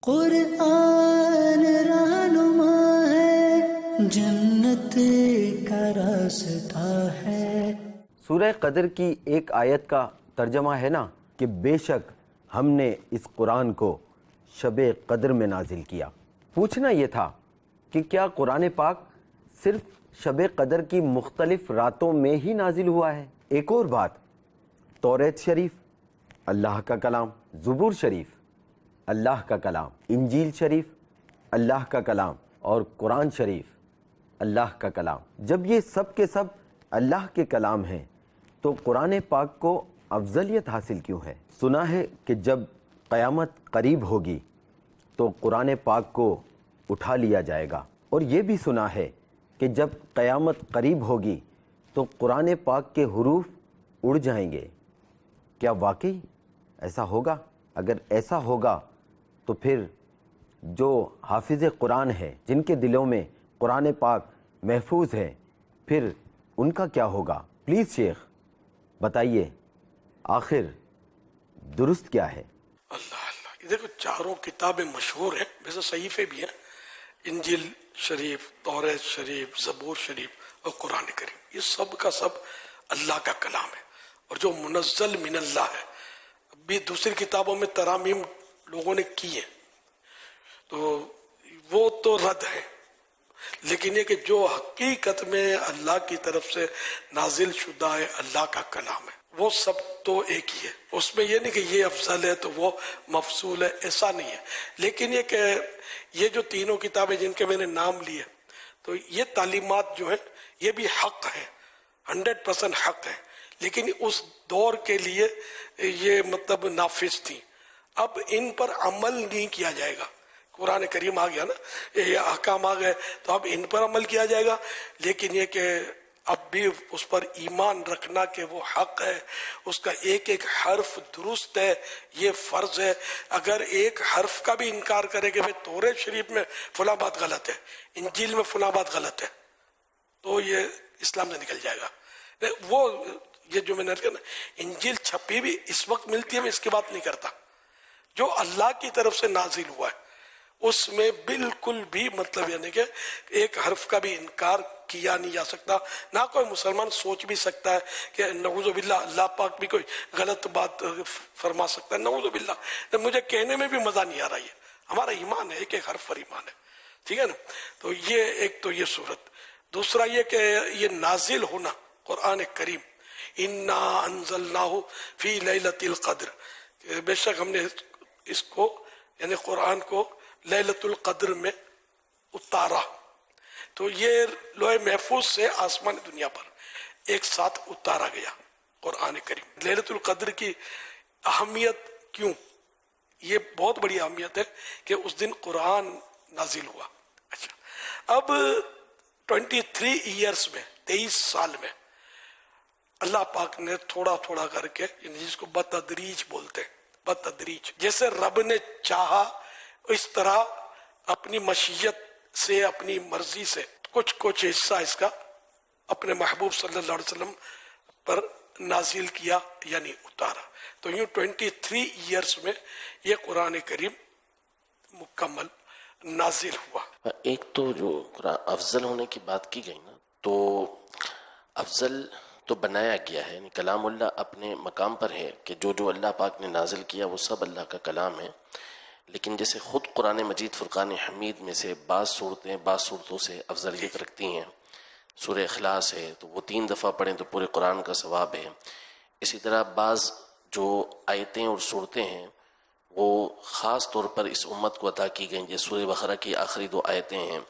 قرآن رہنما ہے، جنت کا راستہ ہے۔ سورہ قدر کی ایک آیت کا ترجمہ ہے نا کہ بے شک ہم نے اس قرآن کو شب قدر میں نازل کیا۔ پوچھنا یہ تھا کہ کیا قرآن پاک صرف شب قدر کی مختلف راتوں میں ہی نازل ہوا ہے؟ ایک اور بات، توریت شریف اللہ کا کلام، زبور شریف اللہ کا کلام، انجیل شریف اللہ کا کلام اور قرآن شریف اللہ کا کلام، جب یہ سب کے سب اللہ کے کلام ہیں تو قرآن پاک کو افضلیت حاصل کیوں ہے؟ سنا ہے کہ جب قیامت قریب ہوگی تو قرآن پاک کو اٹھا لیا جائے گا، اور یہ بھی سنا ہے کہ جب قیامت قریب ہوگی تو قرآن پاک کے حروف اڑ جائیں گے۔ کیا واقعی ایسا ہوگا؟ اگر ایسا ہوگا تو پھر جو حافظ قرآن ہے، جن کے دلوں میں قرآن پاک محفوظ ہے، پھر ان کا کیا ہوگا؟ پلیز شیخ بتائیے آخر درست کیا ہے؟ اللہ اللہ، یہ دیکھو چاروں کتابیں مشہور ہیں، ویسے صحیفے بھی ہیں، انجیل شریف، توریت شریف، زبور شریف اور قرآن کریم، یہ سب کا سب اللہ کا کلام ہے اور جو منزل من اللہ ہے۔ بھی دوسری کتابوں میں ترامیم لوگوں نے کی ہیں تو وہ تو رد ہے، لیکن یہ کہ جو حقیقت میں اللہ کی طرف سے نازل شدہ ہے، اللہ کا کلام ہے، وہ سب تو ایک ہی ہے۔ اس میں یہ نہیں کہ یہ افضل ہے تو وہ مفضول ہے، ایسا نہیں ہے۔ لیکن یہ کہ یہ جو تینوں کتابیں جن کے میں نے نام لیے، تو یہ تعلیمات جو ہیں یہ بھی حق ہیں، 100% حق ہیں، لیکن اس دور کے لیے یہ مطلب نافذ تھی۔ اب ان پر عمل نہیں کیا جائے گا، قرآن کریم آ گیا نا، یہ احکام آ گئے تو اب ان پر عمل کیا جائے گا، لیکن یہ کہ اب بھی اس پر ایمان رکھنا کہ وہ حق ہے، اس کا ایک ایک حرف درست ہے، یہ فرض ہے۔ اگر ایک حرف کا بھی انکار کرے کہ بھئی توریت شریف میں فلاں بات غلط ہے، انجیل میں فلاں بات غلط ہے، تو یہ اسلام سے نکل جائے گا۔ وہ یہ جو میں نے کہا نا، انجیل چھپی بھی اس وقت ملتی ہے، میں اس کی بات نہیں کرتا، جو اللہ کی طرف سے نازل ہوا ہے اس میں بالکل بھی مطلب یعنی کہ ایک حرف کا بھی انکار کیا نہیں جا سکتا، نہ کوئی مسلمان سوچ بھی سکتا ہے کہ نعوذ باللہ اللہ پاک بھی کوئی غلط بات فرما سکتا ہے، نعوذ باللہ۔ مجھے کہنے میں بھی مزہ نہیں آ رہا ہے، ہمارا ایمان ہے، ایک ایک حرف پر ایمان ہے، ٹھیک ہے نا۔ تو یہ ایک تو یہ صورت، دوسرا یہ کہ یہ نازل ہونا قرآن کریم، انا انزلناہ فی لیلۃ القدر، بے شک ہم نے اس کو یعنی قرآن کو لیلۃ القدر میں اتارا، تو یہ لوح محفوظ سے آسمان دنیا پر ایک ساتھ اتارا گیا قرآن کریم۔ لیلۃ القدر کی اہمیت کیوں؟ یہ بہت بڑی اہمیت ہے کہ اس دن قرآن نازل ہوا۔ اچھا، اب 23 ایئرس میں، 23 سال میں اللہ پاک نے تھوڑا تھوڑا کر کے، جس کو بتدریج بولتے ہیں، بتدریج، جیسے رب نے چاہا اس طرح اپنی مشیت سے، اپنی مرضی سے کچھ کچھ حصہ اس کا اپنے محبوب صلی اللہ علیہ وسلم پر نازل کیا یعنی اتارا۔ تو یوں 23 ایئرس میں یہ قرآن کریم مکمل نازل ہوا۔ ایک تو جو افضل ہونے کی بات کی گئی نا، تو افضل تو بنایا گیا ہے، یعنی کلام اللہ اپنے مقام پر ہے کہ جو جو اللہ پاک نے نازل کیا وہ سب اللہ کا کلام ہے، لیکن جیسے خود قرآن مجید فرقان حمید میں سے بعض صورتیں بعض صورتوں سے افضلیت رکھتی ہیں، سورہ اخلاص ہے تو وہ 3 دفعہ پڑھیں تو پورے قرآن کا ثواب ہے۔ اسی طرح بعض جو آیتیں اور صورتیں ہیں وہ خاص طور پر اس امت کو عطا کی گئیں، جیسے سورہ بقرہ کی آخری 2 آیتیں ہیں،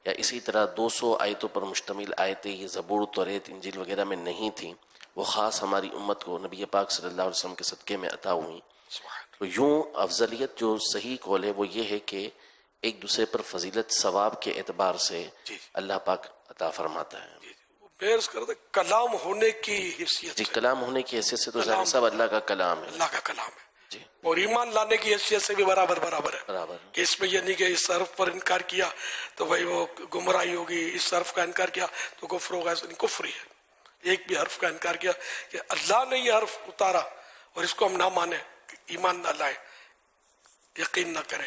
یا اسی طرح 200 آیتوں پر مشتمل آیتیں یہ زبور، توریت، انجیل وغیرہ میں نہیں تھیں، وہ خاص ہماری امت کو نبی پاک صلی اللہ علیہ وسلم کے صدقے میں عطا ہوئیں۔ تو یوں افضلیت جو صحیح قول ہے وہ یہ ہے کہ ایک دوسرے پر فضیلت ثواب کے اعتبار سے اللہ پاک عطا فرماتا ہے۔ عرض کرتے کلام ہونے کی حیثیت جی، سے، کلام ہونے کی حیثیت سے تو ظاہر سب اللہ کا کلام ہے، اللہ کا کلام ہے جی، اور ایمان لانے کی حیثیت سے بھی برابر ہے برابر۔ کہ اس میں یہ نہیں کہ اس حرف پر انکار کیا تو بھائی وہ گمراہی ہوگی، اس حرف کا انکار کیا تو کفر ہوگا، ایسا نہیں، کفر ہی ہے۔ ایک بھی حرف کا انکار کیا کہ اللہ نے یہ حرف اتارا اور اس کو ہم نہ مانیں، ایمان نہ لائیں، یقین نہ کریں